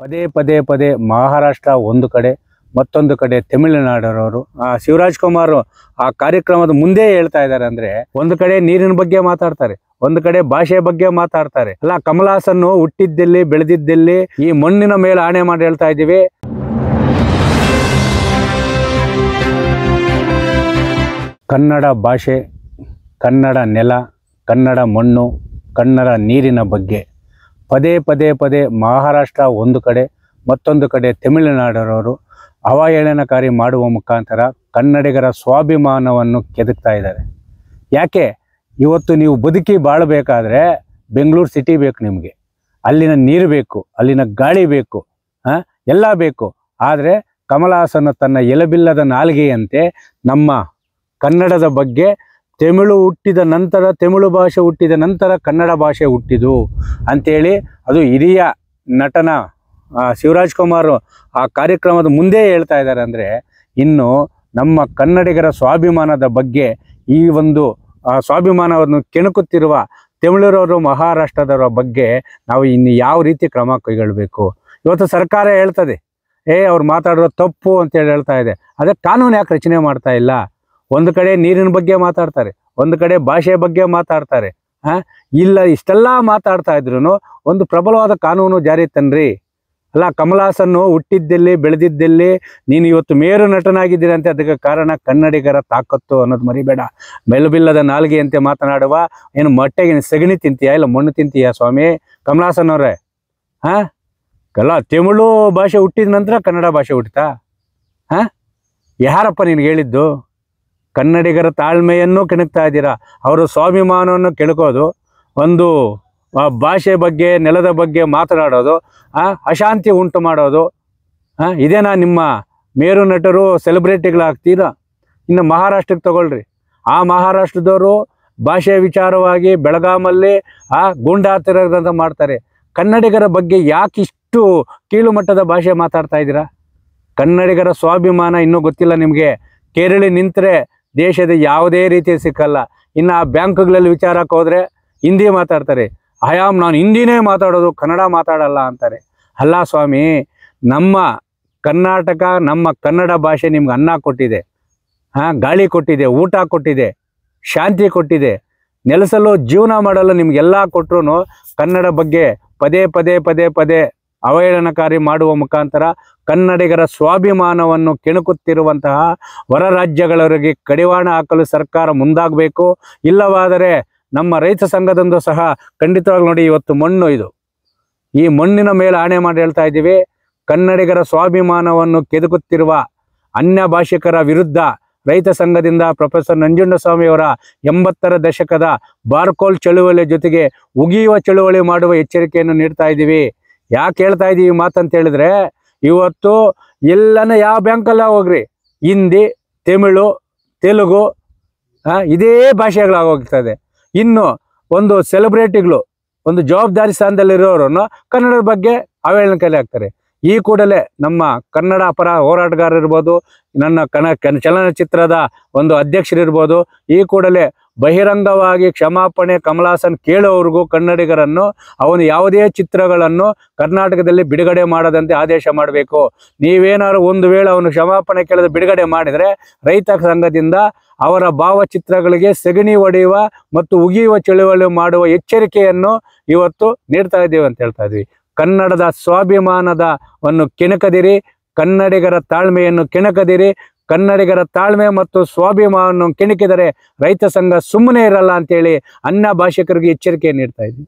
ಪದೇ ಪದೇ ಪದೇ ಮಹಾರಾಷ್ಟ್ರ ಒಂದು ಕಡೆ ಮತ್ತೊಂದು ಕಡೆ ತಮಿಳುನಾಡರವರು ಶಿವರಾಜ್ ಕುಮಾರ್ ಆ ಕಾರ್ಯಕ್ರಮದ ಮುಂದೆ ಹೇಳ್ತಾ ಇದ್ದಾರೆ. ಅಂದ್ರೆ ಒಂದು ಕಡೆ ನೀರಿನ ಬಗ್ಗೆ ಮಾತಾಡ್ತಾರೆ, ಒಂದು ಕಡೆ ಭಾಷೆ ಬಗ್ಗೆ ಮಾತಾಡ್ತಾರೆ. ಅಲ್ಲ, ಕಮಲ್ ಹಾಸನ್ ಹುಟ್ಟಿದ್ದಲ್ಲಿ ಬೆಳೆದಿದ್ದಲ್ಲಿ ಈ ಮಣ್ಣಿನ ಮೇಲೆ ಆಣೆ ಮಾಡಿ ಹೇಳ್ತಾ ಇದ್ದೀವಿ. ಕನ್ನಡ ಭಾಷೆ, ಕನ್ನಡ ನೆಲ, ಕನ್ನಡ ಮಣ್ಣು, ಕನ್ನಡ ನೀರಿನ ಬಗ್ಗೆ ಪದೇ ಪದೇ ಪದೇ ಮಹಾರಾಷ್ಟ್ರ ಒಂದು ಕಡೆ ಮತ್ತೊಂದು ಕಡೆ ತಮಿಳುನಾಡರವರು ಅವಹೇಳನಕಾರಿ ಮಾಡುವ ಮುಖಾಂತರ ಕನ್ನಡಿಗರ ಸ್ವಾಭಿಮಾನವನ್ನು ಕೆದಕ್ತಾ ಇದ್ದಾರೆ. ಯಾಕೆ? ಇವತ್ತು ನೀವು ಬದುಕಿ ಬಾಳಬೇಕಾದ್ರೆ ಬೆಂಗಳೂರು ಸಿಟಿ ಬೇಕು, ನಿಮಗೆ ಅಲ್ಲಿನ ನೀರು ಬೇಕು, ಅಲ್ಲಿನ ಗಾಳಿ ಬೇಕು, ಎಲ್ಲ ಬೇಕು. ಆದರೆ ಕಮಲ್ ಹಾಸನ್ ತನ್ನ ಎಲಬಿಲ್ಲದ ನಾಲಿಗೆಯಂತೆ ನಮ್ಮ ಕನ್ನಡದ ಬಗ್ಗೆ ತಮಿಳು ಭಾಷೆ ಹುಟ್ಟಿದ ನಂತರ ಕನ್ನಡ ಭಾಷೆ ಹುಟ್ಟಿದು ಅಂಥೇಳಿ ಅದು ಹಿರಿಯ ನಟನ ಶಿವರಾಜ್ ಕುಮಾರ್ ಆ ಕಾರ್ಯಕ್ರಮದ ಮುಂದೆ ಹೇಳ್ತಾ ಇದ್ದಾರೆ. ಅಂದರೆ ಇನ್ನು ನಮ್ಮ ಕನ್ನಡಿಗರ ಸ್ವಾಭಿಮಾನದ ಬಗ್ಗೆ ಈ ಒಂದು ಸ್ವಾಭಿಮಾನವನ್ನು ಕೆಣಕುತ್ತಿರುವ ತಮಿಳರವರು ಮಹಾರಾಷ್ಟ್ರದವರ ಬಗ್ಗೆ ನಾವು ಇನ್ನು ಯಾವ ರೀತಿ ಕ್ರಮ ಕೈಗೊಳ್ಳಬೇಕು? ಇವತ್ತು ಸರ್ಕಾರ ಹೇಳ್ತದೆ, ಅವ್ರು ಮಾತಾಡೋದು ತಪ್ಪು ಅಂತೇಳಿ ಹೇಳ್ತಾ ಇದೆ. ಅದೇ ಕಾನೂನು ಯಾಕೆ ರಚನೆ ಮಾಡ್ತಾ ಇಲ್ಲ? ಒಂದು ಕಡೆ ನೀರಿನ ಬಗ್ಗೆ ಮಾತಾಡ್ತಾರೆ, ಒಂದು ಕಡೆ ಭಾಷೆ ಬಗ್ಗೆ ಮಾತಾಡ್ತಾರೆ. ಇಲ್ಲ, ಇಷ್ಟೆಲ್ಲ ಮಾತಾಡ್ತಾ ಇದ್ರು ಒಂದು ಪ್ರಬಲವಾದ ಕಾನೂನು ಜಾರಿ ತನ್ರಿ. ಅಲ್ಲ, ಕಮಲ್ ಹಾಸನ್ ಹುಟ್ಟಿದ್ದಲ್ಲಿ ಬೆಳೆದಿದ್ದಲ್ಲಿ ನೀನು ಇವತ್ತು ಮೇರು ನಟನಾಗಿದ್ದೀರಿ ಅಂತ ಅದಕ್ಕೆ ಕಾರಣ ಕನ್ನಡಿಗರ ತಾಕತ್ತು ಅನ್ನೋದು ಮರಿಬೇಡ. ಮೆಲುಬಿಲ್ಲದ ನಾಲ್ಗೆಯಂತೆ ಮಾತನಾಡುವ ಏನು ಮೊಟ್ಟೆಗೆ ಸಗಣಿ ತಿಂತೀಯಾ ಇಲ್ಲ ಮಣ್ಣು ತಿಂತೀಯಾ ಸ್ವಾಮಿ ಕಮಲ್ ಹಾಸನ್ ಅವರೇ? ಅಲ್ಲ, ತಮಿಳು ಭಾಷೆ ಹುಟ್ಟಿದ ನಂತರ ಕನ್ನಡ ಭಾಷೆ ಹುಟ್ಟಿತಾ? ಯಾರಪ್ಪ ನಿನ್ಗೆ ಹೇಳಿದ್ದು? ಕನ್ನಡಿಗರ ತಾಳ್ಮೆಯನ್ನು ಕೆಣಕ್ತಾ ಇದ್ದೀರಾ. ಅವರು ಸ್ವಾಭಿಮಾನವನ್ನು ಕೆಣಕೋದು, ಒಂದು ಭಾಷೆ ಬಗ್ಗೆ ನೆಲದ ಬಗ್ಗೆ ಮಾತನಾಡೋದು, ಅಶಾಂತಿ ಉಂಟು ಮಾಡೋದು, ಇದೇನಾ ನಿಮ್ಮ ಮೇರು ನಟರು ಸೆಲೆಬ್ರಿಟಿಗಳಾಗ್ತೀರಾ? ಇನ್ನು ಮಹಾರಾಷ್ಟ್ರಕ್ಕೆ ತಗೊಳ್ರಿ. ಆ ಮಹಾರಾಷ್ಟ್ರದವರು ಭಾಷೆ ವಿಚಾರವಾಗಿ ಬೆಳಗಾಮಲ್ಲಿ ಗೂಂಡಾತಿರಂತ ಮಾಡ್ತಾರೆ. ಕನ್ನಡಿಗರ ಬಗ್ಗೆ ಯಾಕಿಷ್ಟು ಕೀಳು ಮಟ್ಟದ ಭಾಷೆ ಮಾತಾಡ್ತಾ ಇದ್ದೀರಾ? ಕನ್ನಡಿಗರ ಸ್ವಾಭಿಮಾನ ಇನ್ನೂ ಗೊತ್ತಿಲ್ಲ ನಿಮಗೆ. ಕೇರಳಿ ನಿಂತರೆ ದೇಶದ ಯಾವುದೇ ರೀತಿ ಸಿಕ್ಕಲ್ಲ. ಇನ್ನು ಆ ಬ್ಯಾಂಕ್ಗಳಲ್ಲಿ ವಿಚಾರಕ್ಕೆ ಹೋದರೆ ಹಿಂದಿ ಮಾತಾಡ್ತಾರೆ. ನಾನು ಹಿಂದಿನೇ ಮಾತಾಡೋದು, ಕನ್ನಡ ಮಾತಾಡಲ್ಲ ಅಂತಾರೆ. ಅಲ್ಲ ಸ್ವಾಮಿ, ನಮ್ಮ ಕರ್ನಾಟಕ, ನಮ್ಮ ಕನ್ನಡ ಭಾಷೆ ನಿಮ್ಗೆ ಅನ್ನ ಕೊಟ್ಟಿದೆ, ಗಾಳಿ ಕೊಟ್ಟಿದೆ, ಊಟ ಕೊಟ್ಟಿದೆ, ಶಾಂತಿ ಕೊಟ್ಟಿದೆ, ನೆಲೆಸಲು ಜೀವನ ಮಾಡಲು ನಿಮಗೆಲ್ಲ ಕೊಟ್ಟರು ಕನ್ನಡ ಬಗ್ಗೆ ಪದೇ ಪದೇ ಪದೇ ಪದೇ ಅವಹೇಳನಕಾರಿ ಮಾಡುವ ಮುಖಾಂತರ ಕನ್ನಡಿಗರ ಸ್ವಾಭಿಮಾನವನ್ನು ಕೆಣಕುತ್ತಿರುವಂತಹ ಹೊರ ರಾಜ್ಯಗಳವರಿಗೆ ಕಡಿವಾಣ ಹಾಕಲು ಸರ್ಕಾರ ಮುಂದಾಗಬೇಕು. ಇಲ್ಲವಾದರೆ ನಮ್ಮ ರೈತ ಸಂಘದಂದು ಸಹ ಖಂಡಿತವಾಗಿ ನೋಡಿ, ಇವತ್ತು ಮಣ್ಣು ಇದು, ಈ ಮಣ್ಣಿನ ಮೇಲೆ ಆಣೆ ಮಾಡಿ ಹೇಳ್ತಾ ಇದ್ದೀವಿ. ಕನ್ನಡಿಗರ ಸ್ವಾಭಿಮಾನವನ್ನು ಕೆದಕುತ್ತಿರುವ ಅನ್ಯ ಭಾಷಿಕರ ವಿರುದ್ಧ ರೈತ ಸಂಘದಿಂದ ಪ್ರೊಫೆಸರ್ ನಂಜುಂಡಸ್ವಾಮಿಯವರ 80ರ ದಶಕದ ಬಾರ್ಕೋಲ್ ಚಳುವಳಿ ಜೊತೆಗೆ ಉಗಿಯುವ ಚಳುವಳಿ ಮಾಡುವ ಎಚ್ಚರಿಕೆಯನ್ನು ನೀಡ್ತಾ ಇದ್ದೀವಿ. ಯಾಕೆ ಹೇಳ್ತಾ ಇದ್ದೀವಿ ಮಾತಂತ ಹೇಳಿದ್ರೆ, ಇವತ್ತು ಎಲ್ಲನ ಯಾವ ಬ್ಯಾಂಕಲ್ಲ ಹೋಗ್ರಿ, ಹಿಂದಿ, ತಮಿಳು, ತೆಲುಗು ಇದೇ ಭಾಷೆಗಳಾಗೋಗ್ತದೆ. ಇನ್ನು ಒಂದು ಸೆಲೆಬ್ರಿಟಿಗಳು, ಒಂದು ಜವಾಬ್ದಾರಿ ಸ್ಥಾನದಲ್ಲಿರೋರನ್ನು ಕನ್ನಡದ ಬಗ್ಗೆ ಅವಹೇಳನಕಾರಿ ಆಗ್ತಾರೆ. ಈ ಕೂಡಲೇ ನಮ್ಮ ಕನ್ನಡ ಪರ ಹೋರಾಟಗಾರರು ಇರ್ಬೋದು, ನನ್ನ ಚಲನಚಿತ್ರದ ಒಂದು ಅಧ್ಯಕ್ಷರಿರ್ಬೋದು, ಈ ಕೂಡಲೇ ಬಹಿರಂಗವಾಗಿ ಕ್ಷಮಾಪಣೆ ಕಮಲ್ ಹಾಸನ್ ಕೇಳೋವರೆಗೂ ಕನ್ನಡಿಗರನ್ನು ಅವನು ಯಾವುದೇ ಚಿತ್ರಗಳನ್ನು ಕರ್ನಾಟಕದಲ್ಲಿ ಬಿಡುಗಡೆ ಮಾಡದಂತೆ ಆದೇಶ ಮಾಡಬೇಕು. ನೀವೇನಾದ್ರು ಒಂದು ವೇಳೆ ಅವನು ಕ್ಷಮಾಪಣೆ ಕೇಳದೆ ಬಿಡುಗಡೆ ಮಾಡಿದರೆ ರೈತ ಸಂಘದಿಂದ ಅವರ ಭಾವಚಿತ್ರಗಳಿಗೆ ಸೆಗಣಿ ಹೊಡೆಯುವ ಮತ್ತು ಉಗಿಯುವ ಚಳುವಳಿ ಮಾಡುವ ಎಚ್ಚರಿಕೆಯನ್ನು ಇವತ್ತು ನೀಡ್ತಾ ಇದ್ದೀವಿ ಅಂತ ಹೇಳ್ತಾ ಇದ್ವಿ. ಕನ್ನಡದ ಸ್ವಾಭಿಮಾನವನ್ನು ಕೆಣಕದಿರಿ, ಕನ್ನಡಿಗರ ತಾಳ್ಮೆಯನ್ನು ಕೆಣಕದಿರಿ. ಕನ್ನಡಿಗರ ತಾಳ್ಮೆ ಮತ್ತು ಸ್ವಾಭಿಮಾನವನ್ನು ಕೆಣಕಿದರೆ ರೈತ ಸಂಘ ಸುಮ್ಮನೆ ಇರಲ್ಲ ಅಂತೇಳಿ ಅನ್ಯ ಭಾಷಿಕರಿಗೆ ಎಚ್ಚರಿಕೆ ನೀಡ್ತಾ ಇದ್ವಿ.